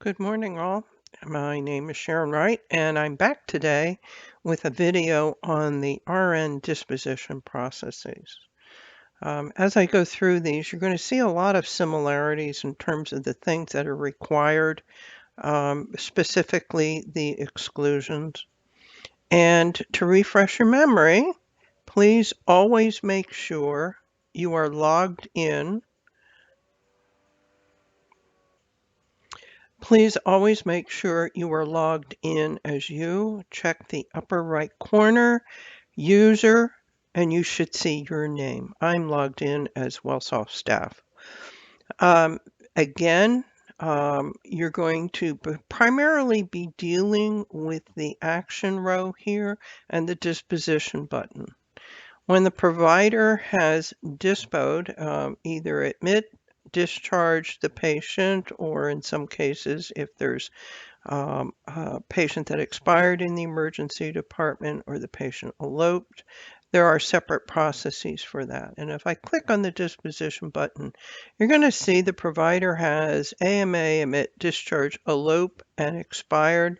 Good morning, all. My name is Sharon Wright, and I'm back today with a video on the RN disposition processes. As I go through these, you're going to see a lot of similarities in terms of the things that are required, specifically the exclusions. And to refresh your memory, please always make sure you are logged in. Please always make sure you are logged in as you. Check the upper right corner, user, and you should see your name. I'm logged in as Wellsoft staff. Um, again, you're going to primarily be dealing with the action row here and the disposition button. When the provider has dispoed, either admit, discharge the patient, or in some cases, if there's a patient that expired in the emergency department or the patient eloped, there are separate processes for that. And if I click on the disposition button, you're going to see the provider has AMA, admit, discharge, elope, and expired.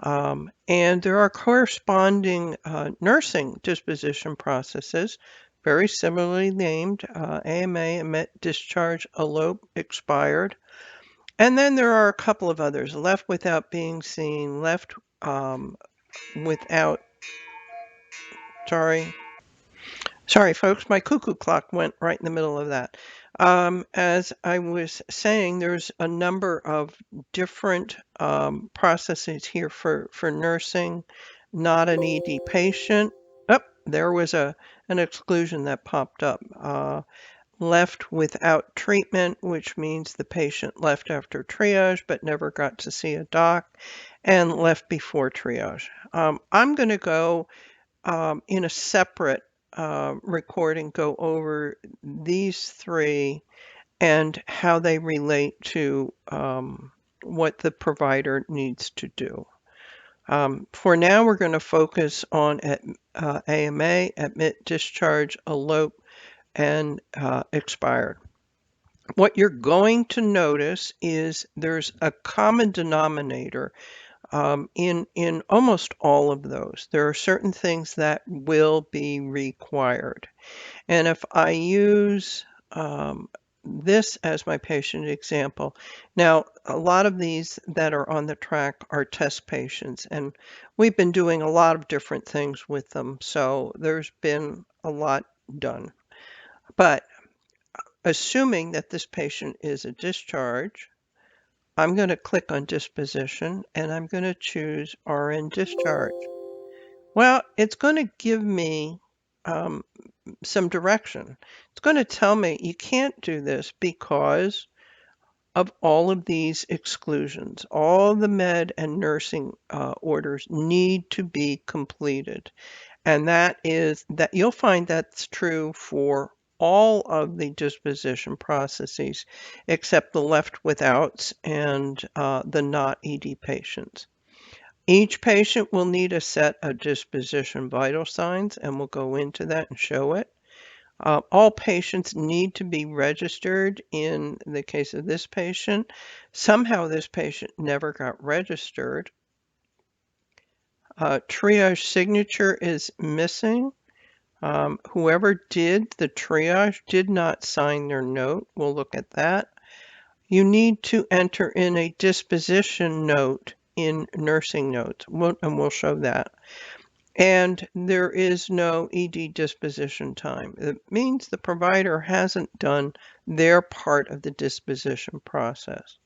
And there are corresponding nursing disposition processes, very similarly named, AMA, admit, discharge, elope, expired. And then there are a couple of others, left without being seen, left without, sorry folks, my cuckoo clock went right in the middle of that. As I was saying, there's a number of different processes here for nursing, not an ED patient. Oh, there was an exclusion that popped up. Left without treatment, which means the patient left after triage but never got to see a doc, and left before triage. I'm going to go in a separate recording, go over these three and how they relate to what the provider needs to do. For now, we're going to focus on AMA, admit, discharge, elope, and expired. What you're going to notice is there's a common denominator in almost all of those. There are certain things that will be required. And if I use this as my patient example, now a lot of these that are on the track are test patients, and we've been doing a lot of different things with them, so there's been a lot done. But assuming that this patient is a discharge, I'm going to click on disposition and I'm going to choose RN discharge. Well, it's going to give me some direction. It's going to tell me you can't do this because of all of these exclusions. All the med and nursing orders need to be completed. And that you'll find that's true for all of the disposition processes except the left withouts and the not ED patients. Each patient will need a set of disposition vital signs, and we'll go into that and show it. All patients need to be registered. In the case of this patient, somehow this patient never got registered. Triage signature is missing. Whoever did the triage did not sign their note. We'll look at that. You need to enter in a disposition note in nursing notes, and we'll show that. And there is no ED disposition time. It means the provider hasn't done their part of the disposition process.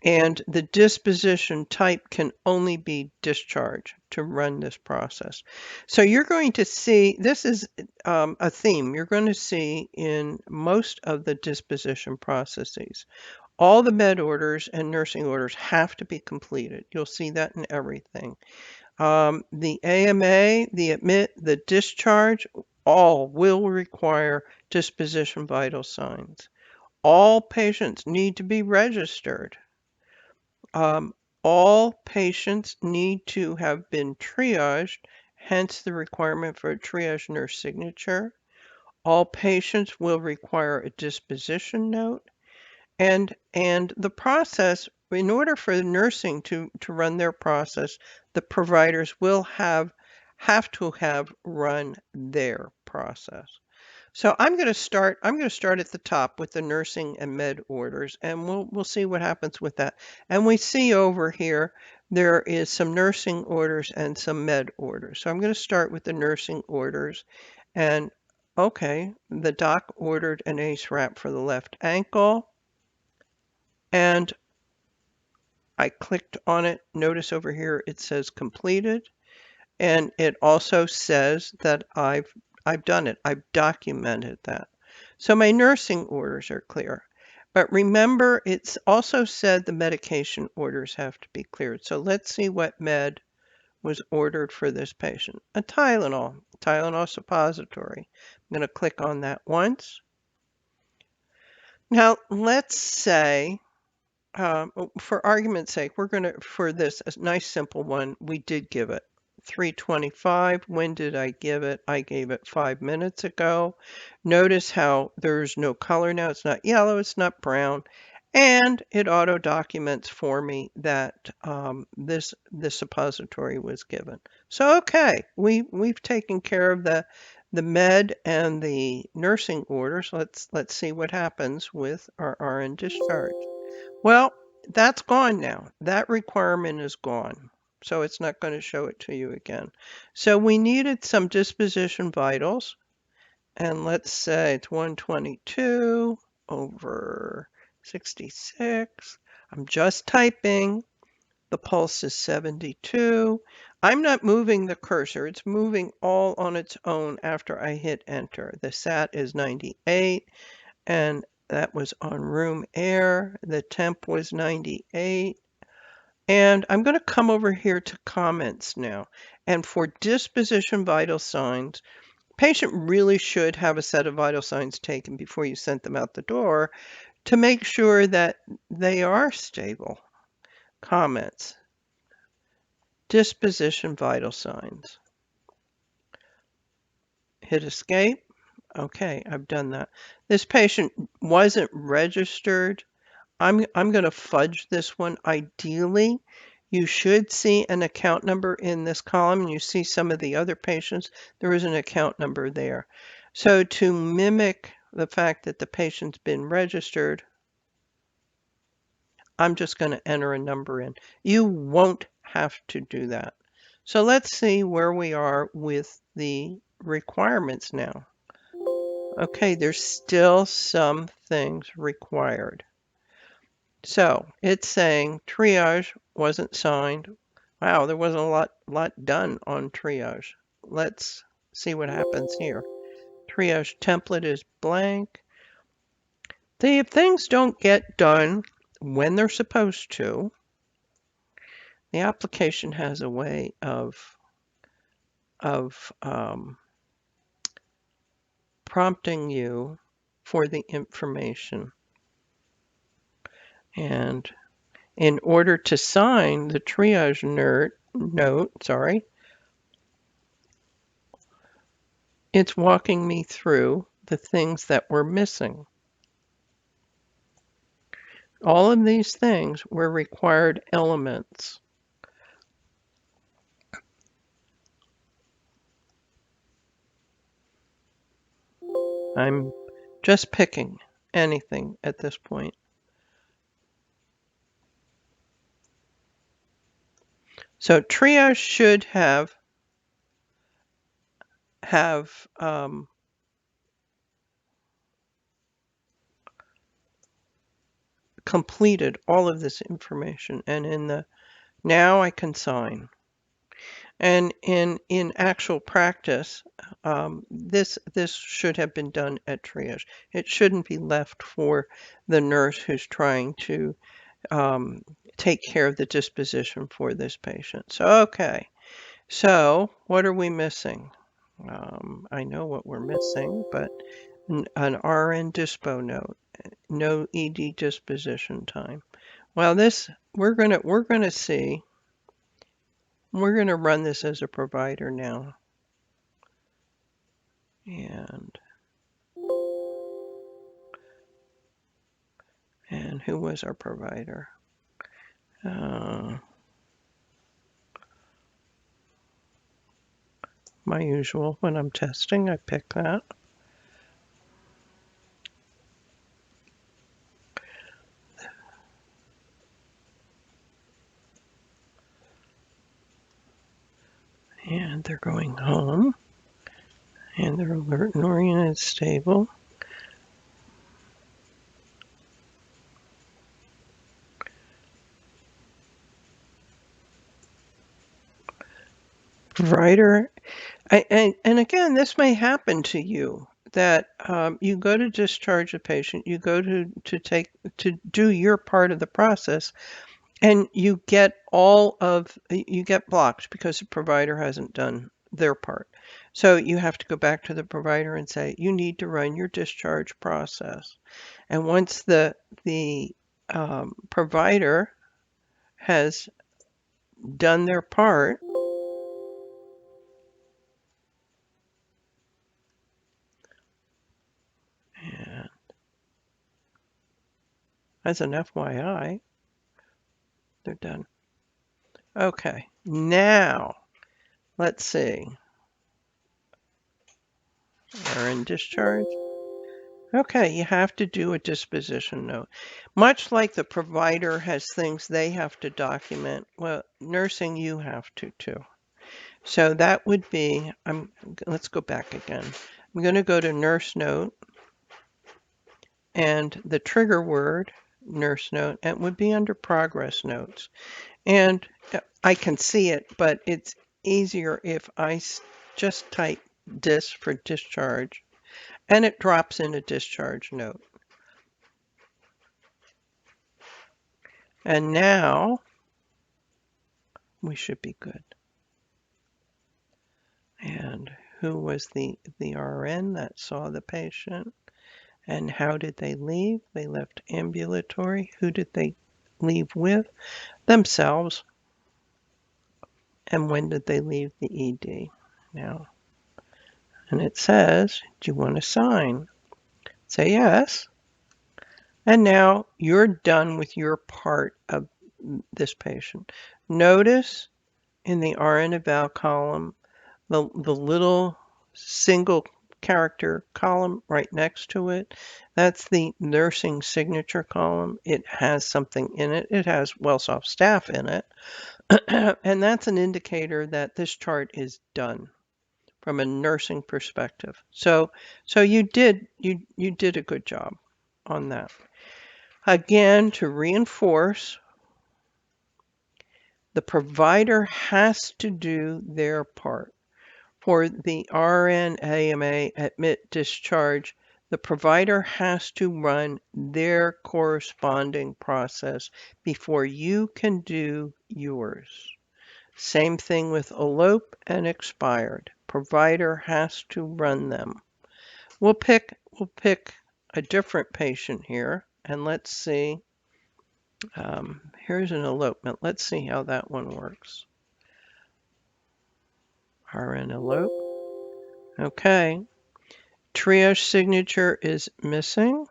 And the disposition type can only be discharge to run this process. So you're going to see, this is a theme you're going to see in most of the disposition processes. All the med orders and nursing orders have to be completed. You'll see that in everything. The AMA, the admit, the discharge, all will require disposition vital signs. All patients need to be registered. All patients need to have been triaged, hence the requirement for a triage nurse signature. All patients will require a disposition note, and the process in order for the nursing to run their process, the providers will have to have run their process. So I'm going to start at the top with the nursing and med orders, and we'll see what happens with that. And we see over here there is some nursing orders and some med orders. So I'm going to start with the nursing orders. And okay, the doc ordered an ACE wrap for the left ankle, and I clicked on it. Notice over here it says completed, and it also says that I've done it. I've documented that. So my nursing orders are clear. But remember, it's also said the medication orders have to be cleared. So let's see what med was ordered for this patient. A Tylenol suppository. I'm going to click on that once. Now, let's say, for argument's sake, we're going to, for this a nice simple one, we did give it 3:25. When did I give it? I gave it 5 minutes ago. Notice how there's no color now. It's not yellow, it's not brown. And it auto documents for me that this suppository was given. So okay, we've taken care of the med and the nursing orders. Let's see what happens with our RN discharge. Well, that's gone now. That requirement is gone. So it's not going to show it to you again. So we needed some disposition vitals. And let's say it's 122 over 66. I'm just typing. The pulse is 72. I'm not moving the cursor. It's moving all on its own after I hit enter. The SAT is 98, and that was on room air. The temp was 98. And I'm going to come over here to comments now. And for disposition vital signs, patient really should have a set of vital signs taken before you send them out the door to make sure that they are stable. Comments. Disposition vital signs. Hit escape. Okay, I've done that. This patient wasn't registered. I'm going to fudge this one. Ideally, you should see an account number in this column, and you see some of the other patients. There is an account number there. So to mimic the fact that the patient's been registered, I'm just going to enter a number in. You won't have to do that. So let's see where we are with the requirements now. Okay, there's still some things required. So it's saying triage wasn't signed. Wow, there wasn't a lot done on triage. Let's see what happens here. Triage template is blank. If things don't get done when they're supposed to, the application has a way of prompting you for the information. And in order to sign the triage note, it's walking me through the things that were missing. All of these things were required elements. I'm just picking anything at this point. So triage should have completed all of this information, and now I can sign. And in actual practice, this should have been done at triage. It shouldn't be left for the nurse who's trying to take care of the disposition for this patient. So okay, so what are we missing? I know what we're missing, but an RN dispo note, no ED disposition time. Well, this we're gonna see. We're gonna run this as a provider now. And who was our provider? My usual, when I'm testing, I pick that. And they're going home. And they're alert and oriented, stable. Provider, and again, this may happen to you, that you go to discharge a patient, you go to do your part of the process, and you get blocked because the provider hasn't done their part. So you have to go back to the provider and say, you need to run your discharge process. And once the provider has done their part, and as an FYI, they're done. Okay, now let's see. We're in discharge. Okay, you have to do a disposition note. Much like the provider has things they have to document, well, nursing, you have to too. So that would be, let's go back again. I'm going to go to nurse note, and the trigger word, nurse note, and it would be under progress notes. And I can see it, but it's easier if I just type dis for discharge, and it drops in a discharge note. And now we should be good. And who was the RN that saw the patient? And how did they leave? They left ambulatory. Who did they leave with? Themselves. And when did they leave the ED? Now, and it says, do you want to sign? Say yes. And now you're done with your part of this patient. Notice in the RN eval column, the little single character column right next to it, that's the nursing signature column. It has something in it. It has Wellsoft staff in it. And that's an indicator that this chart is done from a nursing perspective. So you did a good job on that. Again, to reinforce, the provider has to do their part. For the RN AMA admit discharge, the provider has to run their corresponding process before you can do yours. Same thing with elope and expired. Provider has to run them. We'll pick a different patient here, and let's see. Here's an elopement. Let's see how that one works. RN elope. Okay. Triage signature is missing.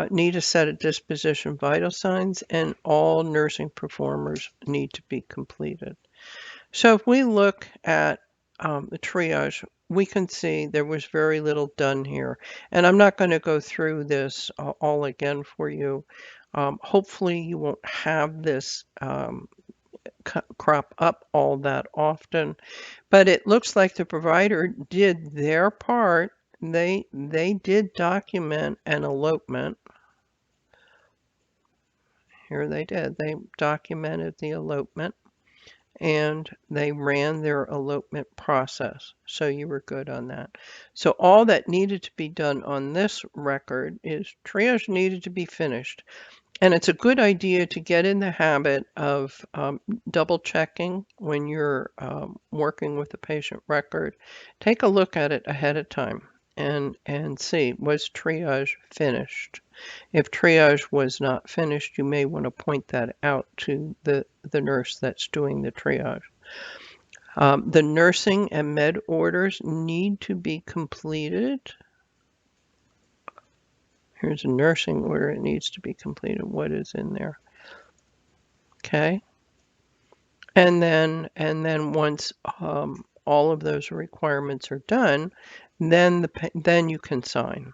Need a set of disposition vital signs, and all nursing performers need to be completed. So if we look at the triage, we can see there was very little done here. And I'm not going to go through this all again for you. Hopefully you won't have this crop up all that often. But it looks like the provider did their part. They did document an elopement. Here they did. They documented the elopement, and they ran their elopement process. So you were good on that. So all that needed to be done on this record is triage needed to be finished. And it's a good idea to get in the habit of double checking when you're working with the patient record. Take a look at it ahead of time and see, was triage finished? If triage was not finished, you may want to point that out to the nurse that's doing the triage. The nursing and med orders need to be completed. Here's a nursing order. It needs to be completed. What is in there? Okay. And then once all of those requirements are done, then you can sign.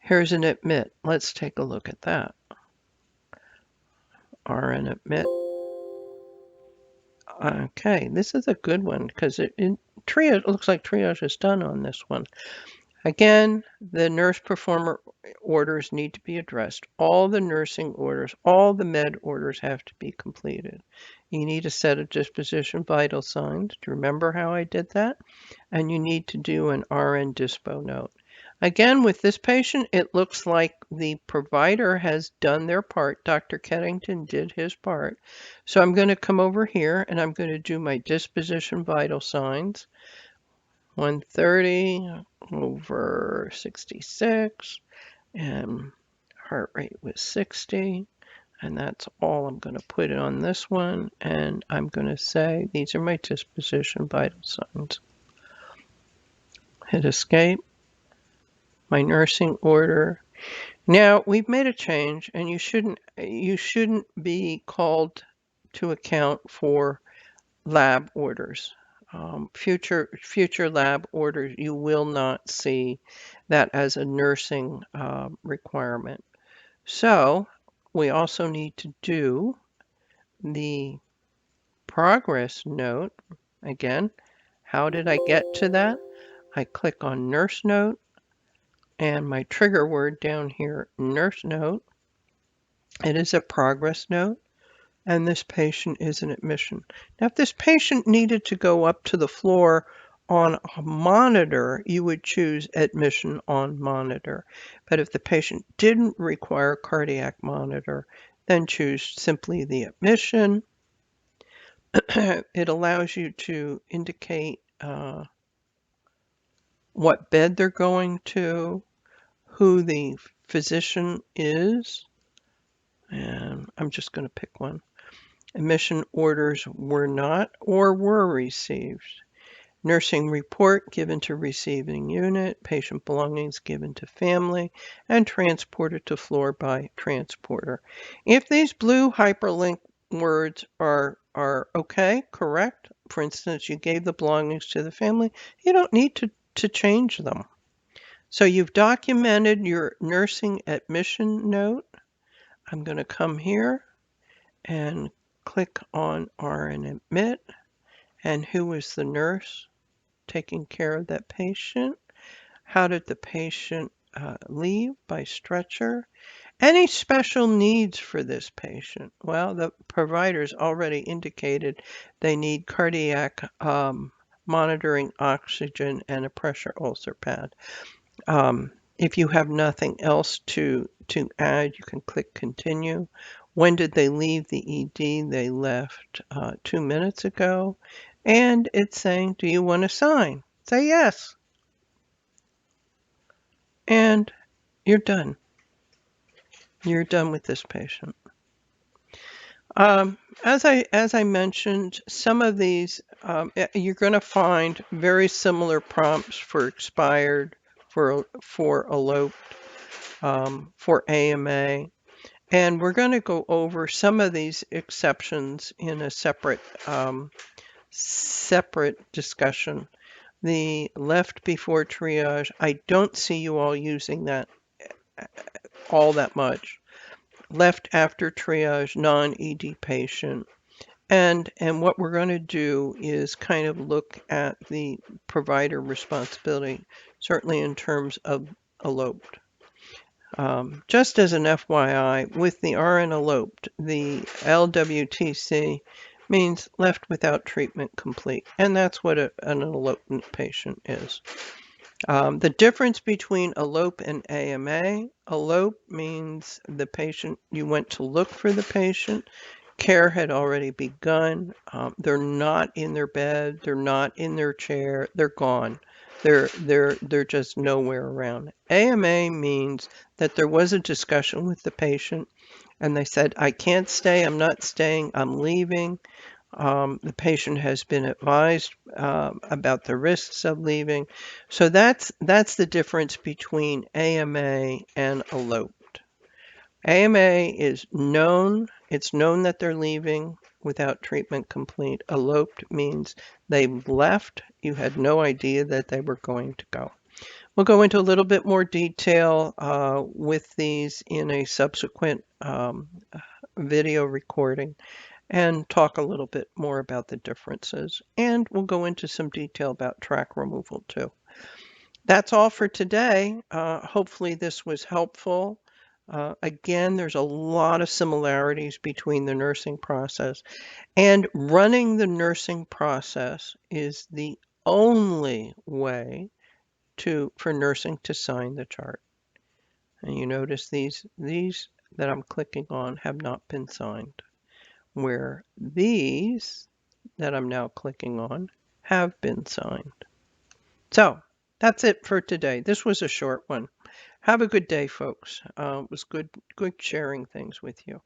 Here's an admit. Let's take a look at that. RN admit. Okay, this is a good one because triage looks like triage is done on this one. Again, the nurse performer orders need to be addressed. All the nursing orders, all the med orders have to be completed. You need a set of disposition vital signs. Do you remember how I did that? And you need to do an RN dispo note. Again, with this patient, it looks like the provider has done their part. Dr. Keddington did his part. So I'm going to come over here and I'm going to do my disposition vital signs. 130 over 66, and heart rate was 60, and that's all I'm going to put on this one. And I'm going to say these are my disposition vital signs. Hit escape. My nursing order. Now we've made a change, and you shouldn't be called to account for lab orders. Future lab orders, you will not see that as a nursing requirement. So we also need to do the progress note. Again, how did I get to that? I click on nurse note, and my trigger word down here, nurse note. It is a progress note, and this patient is an admission. Now, if this patient needed to go up to the floor on a monitor, you would choose admission on monitor. But if the patient didn't require cardiac monitor, then choose simply the admission. It allows you to indicate what bed they're going to, who the physician is, and I'm just going to pick one. Admission orders were not or were received. Nursing report given to receiving unit, patient belongings given to family, and transported to floor by transporter. If these blue hyperlink words are okay, correct, for instance, you gave the belongings to the family, you don't need to change them. So you've documented your nursing admission note. I'm going to come here and click on RN admit, and who is the nurse taking care of that patient? How did the patient leave? By stretcher. Any special needs for this patient? Well, the providers already indicated they need cardiac monitoring, oxygen, and a pressure ulcer pad. If you have nothing else to add, you can click continue. When did they leave the ED? They left 2 minutes ago. And it's saying, do you want to sign? Say yes. And you're done. You're done with this patient. As I mentioned, some of these, you're going to find very similar prompts for expired, for eloped, for AMA. And we're going to go over some of these exceptions in a separate discussion. The left before triage, I don't see you all using that all that much. Left after triage, non-ED patient. And what we're going to do is kind of look at the provider responsibility, certainly in terms of eloped. Just as an FYI, with the RN eloped, the LWTC means left without treatment complete, and that's what an elopement patient is. The difference between elope and AMA, elope means the patient, you went to look for the patient, care had already begun, they're not in their bed, they're not in their chair, they're gone. They're just nowhere around. AMA means that there was a discussion with the patient and they said, I can't stay, I'm not staying, I'm leaving. The patient has been advised about the risks of leaving. So that's the difference between AMA and eloped. AMA is known, it's known that they're leaving without treatment complete. Eloped means they left, you had no idea that they were going to go. We'll go into a little bit more detail with these in a subsequent video recording and talk a little bit more about the differences. And we'll go into some detail about track removal too. That's all for today. Hopefully this was helpful. Again, there's a lot of similarities between the nursing process, and running the nursing process is the only way for nursing to sign the chart. And you notice these that I'm clicking on have not been signed, where these that I'm now clicking on have been signed. So that's it for today. This was a short one. Have a good day, folks. It was good sharing things with you.